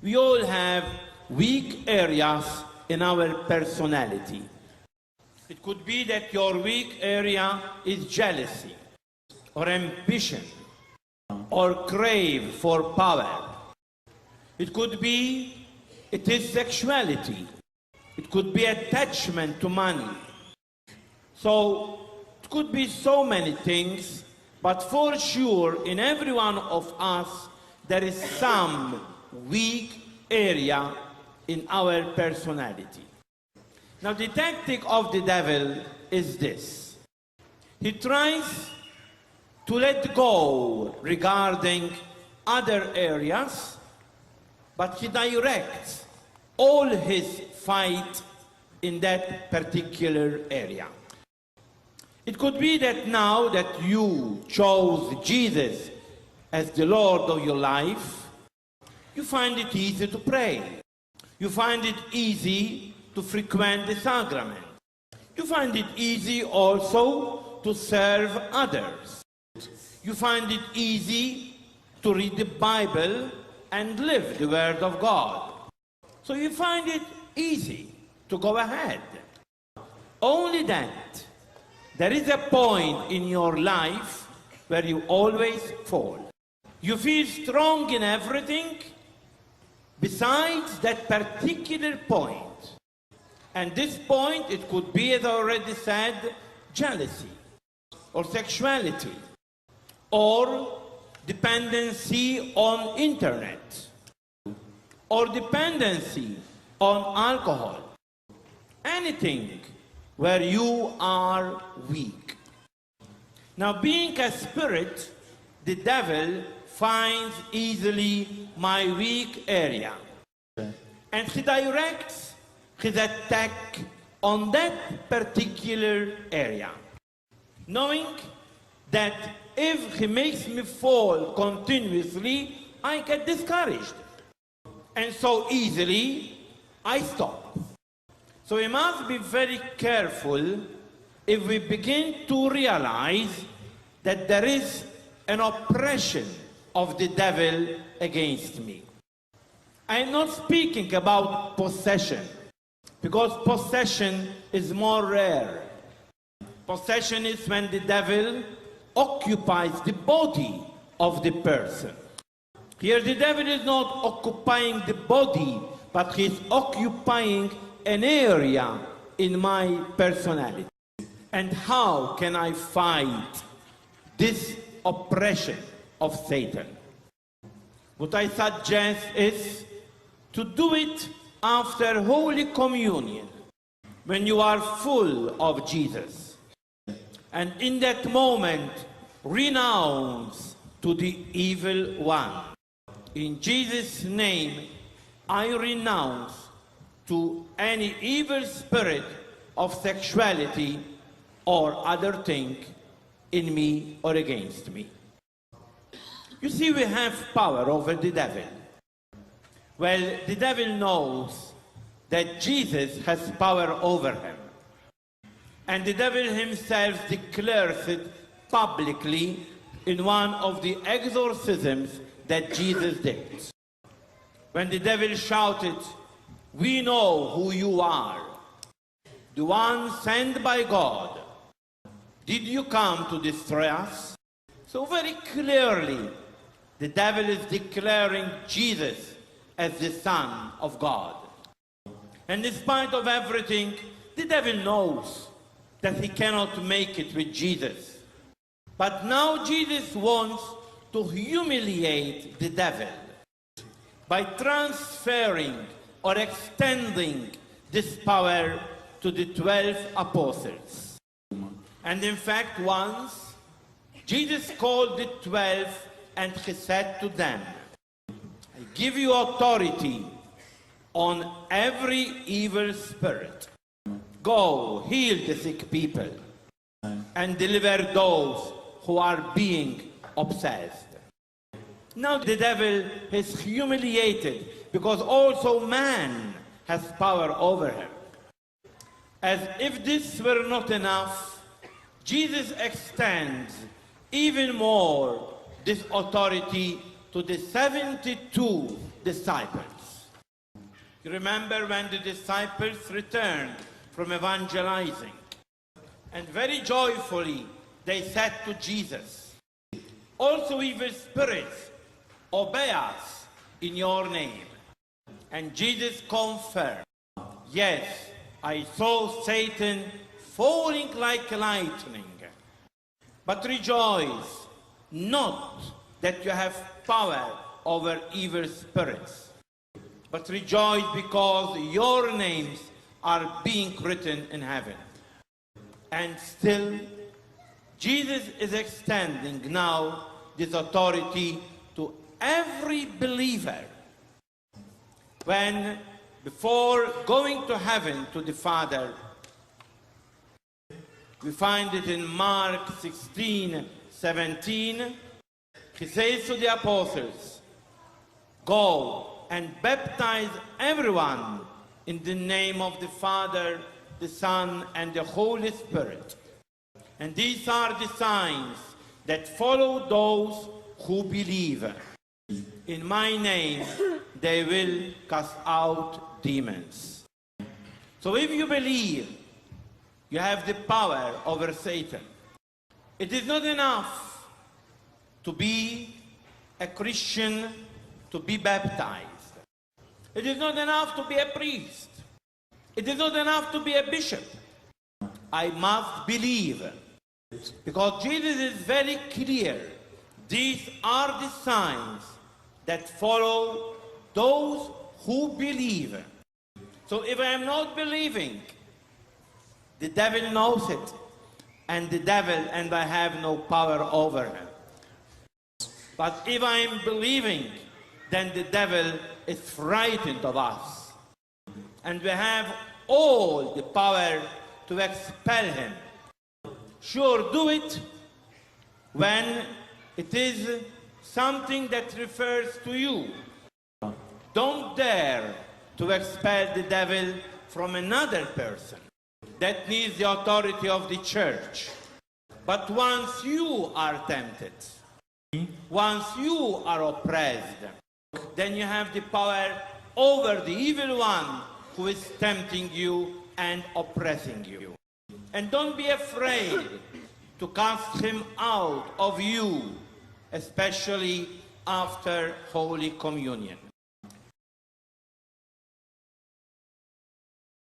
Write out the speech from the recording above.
We all have weak areas in our personality. It could be that your weak area is jealousy, or ambition, or crave for power. It could be it is sexuality. It could be attachment to money. So it could be so many things, but for sure in every one of us there is some weak area in our personality. Now the tactic of the devil is this. He tries to let go regarding other areas, but he directs all his fight in that particular area. It could be that now that you chose Jesus as the Lord of your life, you find it easy to pray. You find it easy to frequent the sacrament. You find it easy also to serve others. You find it easy to read the Bible and live the Word of God. So you find it easy to go ahead. Only that there is a point in your life where you always fall. You feel strong in everything besides that particular point. And this point, it could be, as I already said, jealousy, or sexuality, or dependency on internet, or dependency on alcohol. Anything where you are weak. Now, being a spirit, the devil finds easily my weak area. And he directs his attack on that particular area, knowing that if he makes me fall continuously, I get discouraged. And so easily, I stop. So we must be very careful if we begin to realize that there is an oppression of the devil against me. I am not speaking about possession, because possession is more rare. Possession is when the devil occupies the body of the person. Here the devil is not occupying the body, but he is occupying an area in my personality. And how can I fight this oppression of Satan? What I suggest is to do it after Holy Communion, when you are full of Jesus. And in that moment, renounce to the evil one. In Jesus' name, I renounce to any evil spirit of sexuality or other thing in me or against me. You see, we have power over the devil. Well, the devil knows that Jesus has power over him. And the devil himself declares it publicly in one of the exorcisms that Jesus did. When the devil shouted, "We know who you are, the one sent by God. Did you come to destroy us?" So very clearly, the devil is declaring Jesus as the Son of God. And in spite of everything, the devil knows that he cannot make it with Jesus. But now Jesus wants to humiliate the devil by transferring or extending this power to the 12 apostles. And in fact, once, Jesus called the 12 and he said to them, "I give you authority on every evil spirit. Go, heal the sick people, and deliver those who are being obsessed." Now the devil is humiliated because also man has power over him. As if this were not enough, Jesus extends even more this authority to the 72 disciples. You remember when the disciples returned from evangelizing, and very joyfully they said to Jesus, "Also evil spirits obey us in your name." And Jesus confirmed, "Yes, I saw Satan falling like lightning. But rejoice not that you have power over evil spirits, but rejoice because your names are being written in heaven." And still, Jesus is extending now this authority to every believer. When, before going to heaven to the Father, we find it in Mark 16:17, he says to the apostles, "Go and baptize everyone in the name of the Father, the Son, and the Holy Spirit. And these are the signs that follow those who believe. In my name they will cast out demons." So if you believe, you have the power over Satan. It is not enough to be a Christian, to be baptized. It is not enough to be a priest. It is not enough to be a bishop. I must believe. Because Jesus is very clear. These are the signs that follow those who believe. So if I am not believing, the devil knows it. And I have no power over him. But if I am believing, then the devil is frightened of us. And we have all the power to expel him. Sure, do it when it is something that refers to you. Don't dare to expel the devil from another person. That needs the authority of the church. But once you are tempted, once you are oppressed, then you have the power over the evil one who is tempting you and oppressing you. And don't be afraid to cast him out of you, especially after Holy Communion.